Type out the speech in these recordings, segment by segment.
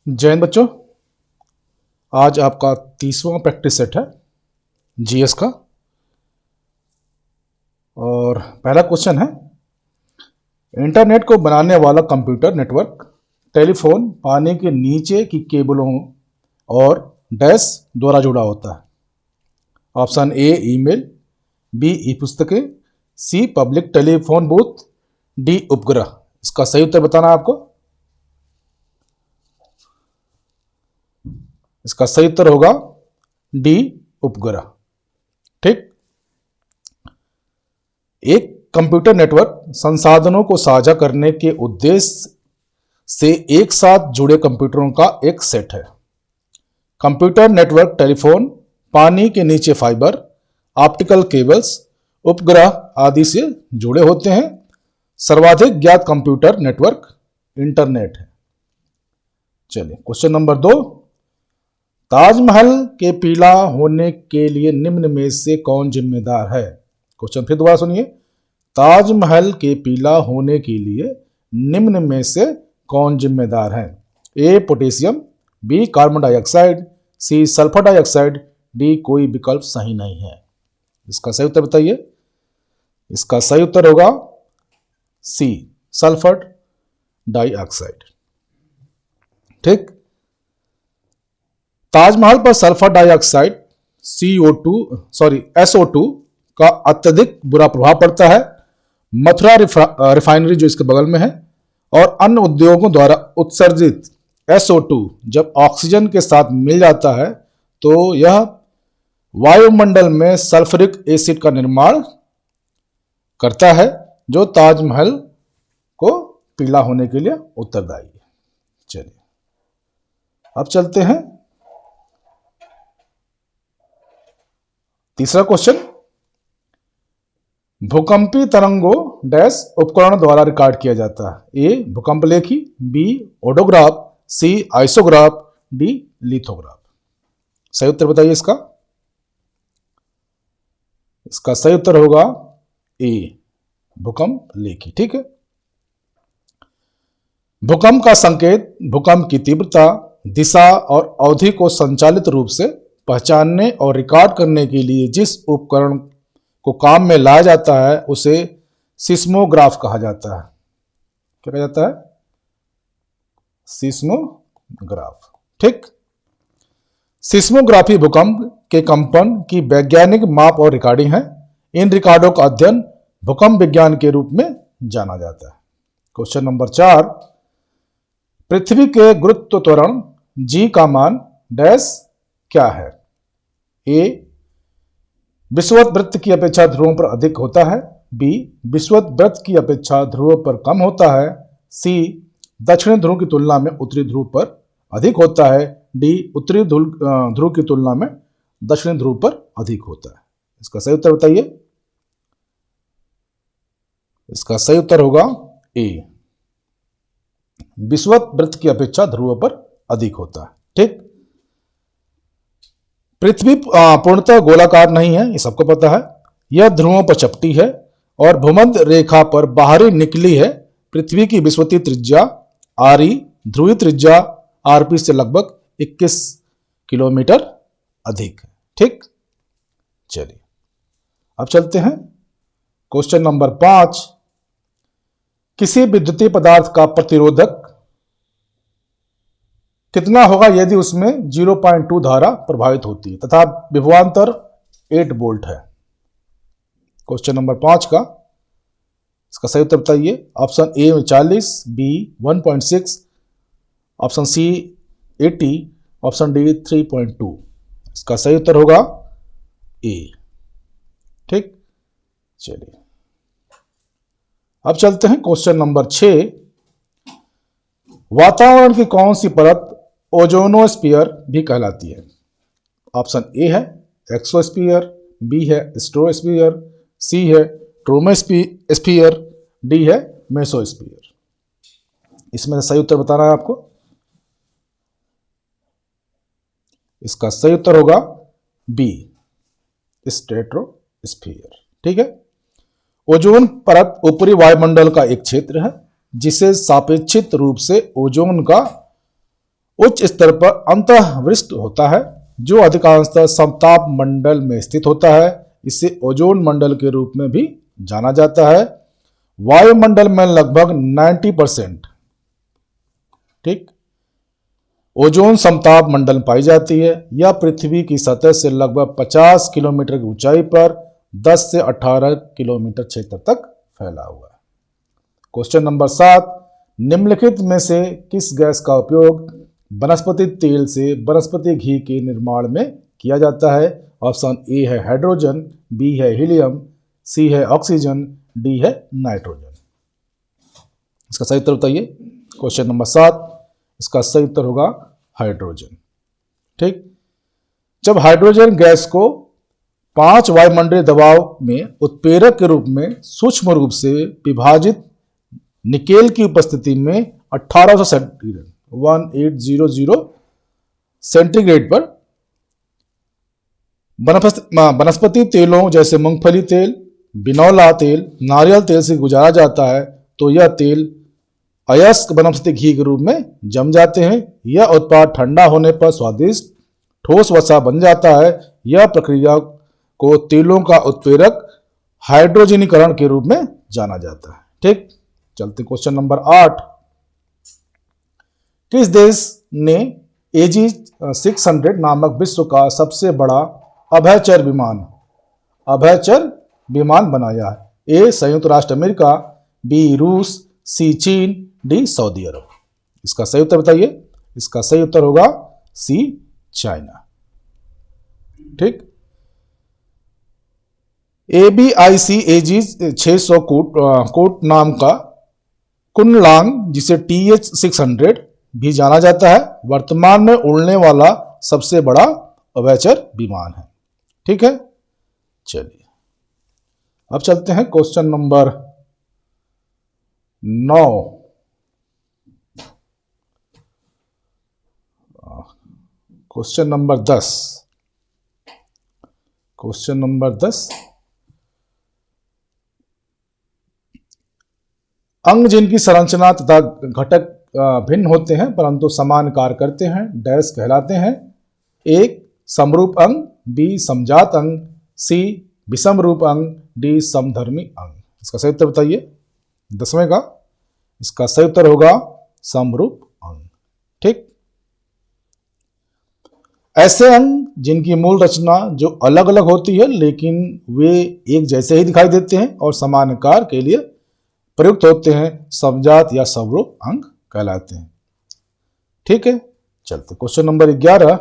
जय हिंद बच्चों। आज आपका 30वां प्रैक्टिस सेट है जीएस का। और पहला क्वेश्चन है, इंटरनेट को बनाने वाला कंप्यूटर नेटवर्क टेलीफोन पानी के नीचे की केबलों और डैश द्वारा जुड़ा होता है। Option A email, B e पुस्तकें, C public telephone booth, D उपग्रह। इसका सही उत्तर बताना है आपको। इसका सही उत्तर होगा डी उपग्रह। ठीक। एक कंप्यूटर नेटवर्क संसाधनों को साझा करने के उद्देश्य से एक साथ जुड़े कंप्यूटरों का एक सेट है। कंप्यूटर नेटवर्क टेलीफोन, पानी के नीचे फाइबर, ऑप्टिकल केबल्स, उपग्रह आदि से जुड़े होते हैं। सर्वाधिक ज्ञात कंप्यूटर नेटवर्क इंटरनेट है। चलिए क्वेश्चन नंबर 2, ताजमहल के पीला होने के लिए निम्न में से कौन जिम्मेदार है। क्वेश्चन फिर दोबारा सुनिए, ताजमहल के पीला होने के लिए निम्न में से कौन जिम्मेदार है। A potassium, B carbon dioxide, C sulphur dioxide, D कोई विकल्प सही नहीं है। इसका सही उत्तर बताइए। इसका सही उत्तर होगा सी सल्फर डाइऑक्साइड। ठीक। ताजमहल पर सल्फर डाइऑक्साइड SO2 का अत्यधिक बुरा प्रभाव पड़ता है। मथुरा रिफाइनरी जो इसके बगल में है और अन्य उद्योगों द्वारा उत्सर्जित SO2 जब ऑक्सीजन के साथ मिल जाता है तो यह वायुमंडल में सल्फ्यूरिक एसिड का निर्माण करता है जो ताजमहल को पीला होने के लिए उत्तरदायी है। चलिए अब चलते हैं तीसरा क्वेश्चन, भूकंपी तरंगों डैश उपकरण द्वारा रिकॉर्ड किया जाता है। ए भूकंप लेखी, बी ओडोग्राफ, सी आइसोग्राफ, डी लिथोग्राफ। सही उत्तर बताइए इसका। इसका सही उत्तर होगा ए भूकंप लेखी। ठीक है। भूकंप का संकेत भूकंप की तीव्रता, दिशा और अवधि को संचालित रूप से पहचानने और रिकॉर्ड करने के लिए जिस उपकरण को काम में लाया जाता है उसे सिस्मोग्राफ कहा जाता है। क्या कहा जाता है? सिस्मोग्राफ। ठीक। सिस्मोग्राफी भूकंप के कंपन की वैज्ञानिक माप और रिकॉर्डिंग है। इन रिकॉर्डों का अध्ययन भूकंप विज्ञान के रूप में जाना जाता है। क्वेश्चन नंबर 4, पृथ्वी के गुरुत्व त्वरण जी का मान डैश क्या है। ए विषुवत वृत्त की अपेक्षा ध्रुवों पर अधिक होता है, बी विषुवत वृत्त की अपेक्षा ध्रुवों पर कम होता है, सी दक्षिणी ध्रुव की तुलना में उत्तरी ध्रुव पर अधिक होता है, डी उत्तरी ध्रुव की तुलना में दक्षिणी ध्रुव पर अधिक होता है। इसका सही उत्तर बताइए। इसका सही उत्तर होगा ए विषुवत वृत्त की अपेक्षा ध्रुवों पर अधिक होता है। ठीक। पृथ्वी पूर्णतः गोलाकार नहीं है, ये सबको पता है। यह ध्रुवों पर चपटी है और भूमध्य रेखा पर बाहरी निकली है। पृथ्वी की विषुवतीय त्रिज्या RE ध्रुवीय त्रिज्या RP से लगभग 21 किलोमीटर अधिक है। ठीक। चलिए अब चलते हैं क्वेश्चन नंबर 5, किसी विद्युतीय पदार्थ का प्रतिरोधक कितना होगा यदि उसमें 0.2 धारा प्रभावित होती है तथा विभवांतर 8 वोल्ट है। क्वेश्चन नंबर 5 का इसका सही उत्तर बताइए। Option A 40, B 1.6, option C 80, option D 3.2। इसका सही उत्तर होगा ए। ठीक। चलिए अब चलते हैं क्वेश्चन नंबर 6, वातावरण की कौन सी परत ओजोनोस्फीयर भी कहलाती है। ऑप्शन ए है एक्सोस्फीयर, बी है स्ट्रोस्फीयर, सी है ट्रोमोस्फीयर, डी है मेसोस्फीयर। इसमें से सही उत्तर बताना है आपको। इसका सही उत्तर होगा बी स्ट्रेटोस्फीयर। ठीक है। ओजोन परत ऊपरी वायुमंडल का एक क्षेत्र है जिसे सापेक्षित रूप से उच्च स्तर पर अंतःवृष्ट होता है जो अधिकांशतः समताप मंडल में स्थित होता है। इसे ओजोन मंडल के रूप में भी जाना जाता है। वायुमंडल में लगभग 90% ठीक ओजोन समताप मंडल में पाई जाती है। यह पृथ्वी की सतह से लगभग 50 किलोमीटर की ऊंचाई पर 10 से 18 किलोमीटर क्षेत्र तक फैला हुआ है। क्वेश्चन नंबर 7, निम्नलिखित में से किस गैस का उपयोग वनस्पति तेल से वनस्पति घी के निर्माण में किया जाता है? ऑप्शन ए है हाइड्रोजन, बी है हीलियम, सी है ऑक्सीजन, डी है नाइट्रोजन। इसका सही उत्तर बताइए। क्वेश्चन नंबर 7, इसका सही उत्तर होगा हाइड्रोजन। ठीक, जब हाइड्रोजन गैस को 5 वायुमंडलीय दबाव में उत्प्रेरक के रूप में सूक्ष्म रूप से विभाजित निकेल की उपस्थिति में 1800 सेंटीग्रेड 1800 सेंटीग्रेड पर वनस्पति तेलों जैसे मूंगफली तेल, बिनौला तेल, नारियल तेल से गुजारा जाता है तो यह तेल अयस्क वनस्पति घी के रूप में जम जाते हैं। यह उत्पाद ठंडा होने पर स्वादिष्ट ठोस वसा बन जाता है। यह प्रक्रिया को तेलों का उत्प्रेरक हाइड्रोजनीकरण के रूप में जाना जाता है। ठीक, चलते क्वेश्चन नंबर 8, किस देश ने AG-600 नामक विश्व का सबसे बड़ा अभयचर विमान बनाया है? ए संयुक्त राष्ट्र अमेरिका, बी रूस, सी चीन, डी सऊदी अरब। इसका सही उत्तर बताइए। इसका सही उत्तर होगा सी चाइना। ठीक, ABIC AG-600 कोट नाम का कुनलांग जिसे TH-600 भी जाना जाता है वर्तमान में उड़ने वाला सबसे बड़ा अभयचर विमान है। ठीक है, चलिए अब चलते हैं question number 9। Question number 10। Question number 10, अंग जिनकी संरचना तथा घटक भिन्न होते हैं परंतु समान कार्य करते हैं डैश कहलाते हैं? एक समरूप अंग, बी समजात अंग, सी विषम रूप अंग, डी समधर्मी अंग। इसका सही उत्तर बताइए 10वें का। इसका सही उत्तर होगा समरूप अंग। ठीक, ऐसे अंग जिनकी मूल रचना जो अलग अलग होती है लेकिन वे एक जैसे ही दिखाई देते हैं और समान कार्य के लिए प्रयुक्त होते हैं समजात या समरूप अंग कहलाते हैं। ठीक है, चलते क्वेश्चन नंबर 11,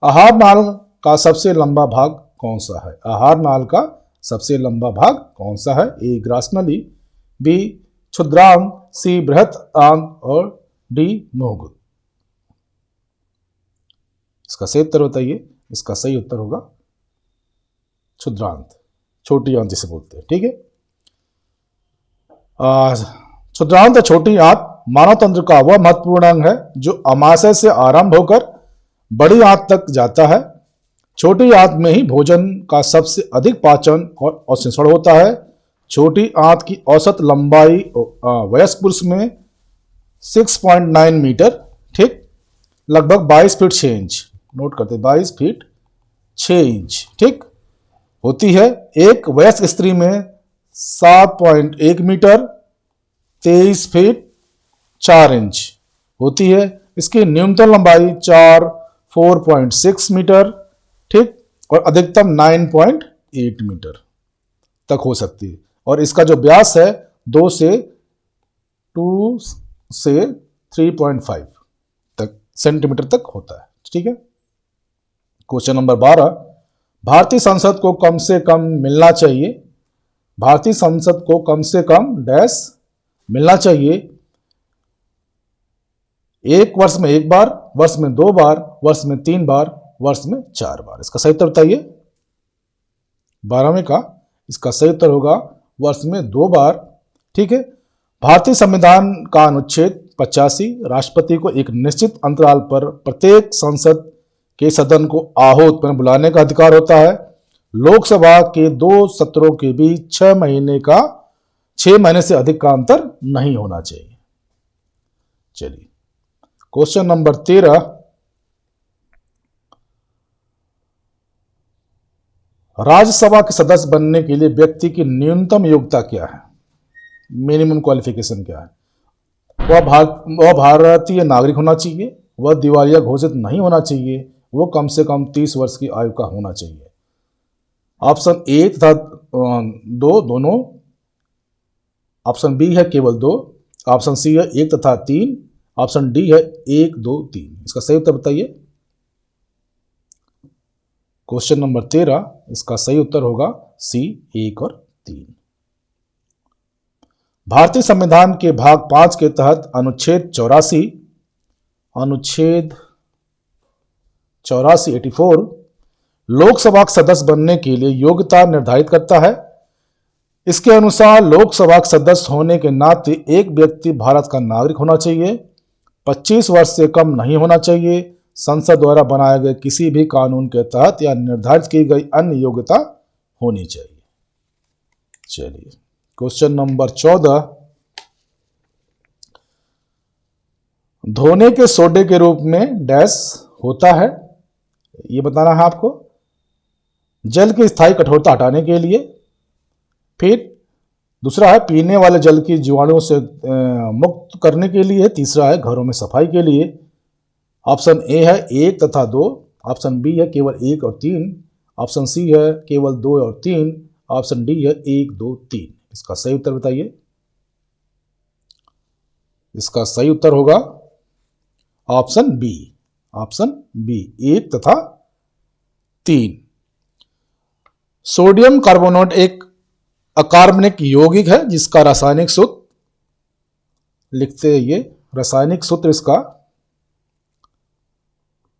आहार नाल का सबसे लंबा भाग कौन सा है? आहार नाल का सबसे लंबा भाग कौन सा है? ए ग्रासनली, बी क्षुद्रांग, सी बृहत अंग और डी मुहगुद। इसका सही उत्तर बताइए। इसका सही उत्तर होगा क्षुद्रांत, छोटी आंत जिसे बोलते हैं। ठीक है, क्षुद्रांत छोटी आंत मानव तंत्र का वह महत्वपूर्ण अंग है जो अमाशय से आरंभ होकर बड़ी आंत तक जाता है। छोटी आंत में ही भोजन का सबसे अधिक पाचन और अवशोषण होता है। छोटी आंत की औसत लंबाई वयस्क पुरुष में 6.9 मीटर, ठीक, लगभग 22 फीट 6 इंच, नोट करते 22 फीट 6 इंच, ठीक, होती है। एक वयस्क स्त्री में 7.1 मीटर 23 फीट 4 इंच होती है। इसकी न्यूनतम लंबाई 4.6 मीटर, ठीक, और अधिकतम 9.8 मीटर तक हो सकती है। और इसका जो व्यास है 2 से 3.5 तक सेंटीमीटर तक होता है। ठीक है, क्वेश्चन नंबर 12, भारतीय संसद को कम से कम मिलना चाहिए, भारतीय संसद को कम से कम डैश मिलना चाहिए? एक वर्ष में 1 बार, वर्ष में 2 बार, वर्ष में 3 बार, वर्ष में 4 बार। इसका सही उत्तर बताइए 12वें का। इसका सही उत्तर होगा वर्ष में 2 बार। ठीक है, भारतीय संविधान का अनुच्छेद 85 राष्ट्रपति को एक निश्चित अंतराल पर प्रत्येक संसद के सदन को आहूत में बुलाने का अधिकार होता है। लोकसभा के 2 सत्रों के बीच 6 महीने से अधिक का अंतर नहीं होना चाहिए। चलिए क्वेश्चन नंबर 13, राज्यसभा के सदस्य बनने के लिए व्यक्ति की न्यूनतम योग्यता क्या है? मिनिमम क्वालिफिकेशन क्या है? वह भारतीय नागरिक होना चाहिए, वह दिवालिया घोषित नहीं होना चाहिए, वो कम से कम 30 वर्ष की आयु का होना चाहिए। ऑप्शन ए तथा 2 दोनों, ऑप्शन बी है केवल 2, ऑप्शन सी है 1 तथा 3, ऑप्शन डी है 1, 2, 3। इसका सही उत्तर बताइए। क्वेश्चन नंबर 13, इसका सही उत्तर होगा सी, 1 और 3। भारतीय संविधान के भाग 5 के तहत अनुच्छेद 84 84 लोकसभा के सदस्य बनने के लिए योग्यता निर्धारित करता है। इसके अनुसार लोकसभा के सदस्य होने के नाते एक व्यक्ति भारत का नागरिक होना चाहिए, 25 वर्ष से कम नहीं होना चाहिए, संसद द्वारा बनाए गए किसी भी कानून के तहत या निर्धारित की गई अन्य योग्यता होनी चाहिए। चलिए क्वेश्चन नंबर 14, धोने के सोडे के रूप में डैश होता है, ये बताना है आपको। जल की स्थायी कठोरता हटाने के लिए, फिर दूसरा है पीने वाले जल की जीवाणुओं से मुक्त करने के लिए, तीसरा है घरों में सफाई के लिए। ऑप्शन ए है 1 तथा 2, ऑप्शन बी है केवल 1 और 3, ऑप्शन सी है केवल 2 और 3, ऑप्शन डी है 1, 2, 3। इसका सही उत्तर बताइए। इसका सही उत्तर होगा ऑप्शन बी, ऑप्शन बी, 1 तथा 3। सोडियम कार्बोनेट एक अकार्बनिक यौगिक है जिसका रासायनिक सूत्र लिखते हैं, ये रासायनिक सूत्र इसका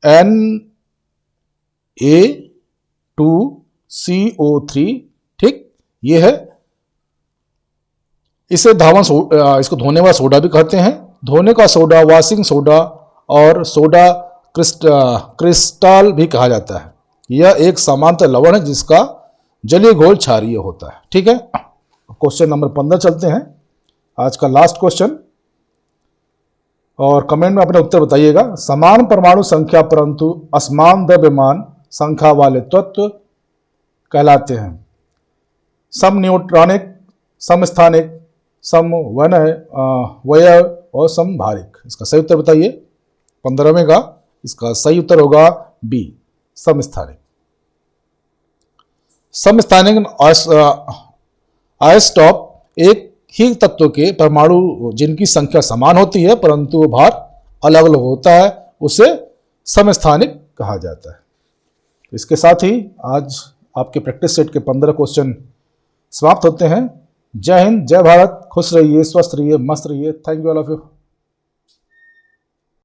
Na2CO3, ठीक, ये है। इसे इसको धोने वाला सोडा भी कहते हैं। धोने का सोडा, वॉशिंग सोडा और सोडा क्रिस्टल भी कहा जाता है। यह एक समांतर लवण है जिसका जलीय घोल क्षारीय होता है। ठीक है, क्वेश्चन नंबर 15 चलते हैं, आज का लास्ट क्वेश्चन, और कमेंट में अपने उत्तर बताइएगा। समान परमाणु संख्या परंतु असमान द्रव्यमान संख्या वाले तत्व कहलाते हैं सम न्यूट्रॉनिक, समस्थानिक, समवयव और समभारिक। इसका सही उत्तर बताइए। 15वें का इसका सही उत्तर होगा बी, समस्थानिक। समस्थानिक आइसोटॉप एक ही तत्व के परमाणु जिनकी संख्या समान होती है परंतु भार अलग अलग होता है, उसे समस्थानिक कहा जाता है। इसके साथ ही आज आपके प्रैक्टिस सेट के 15 क्वेश्चन समाप्त होते हैं। जय हिंद, जय भारत, खुश रहिए, स्वस्थ रहिए, मस्त रहिए। Thank you all of you.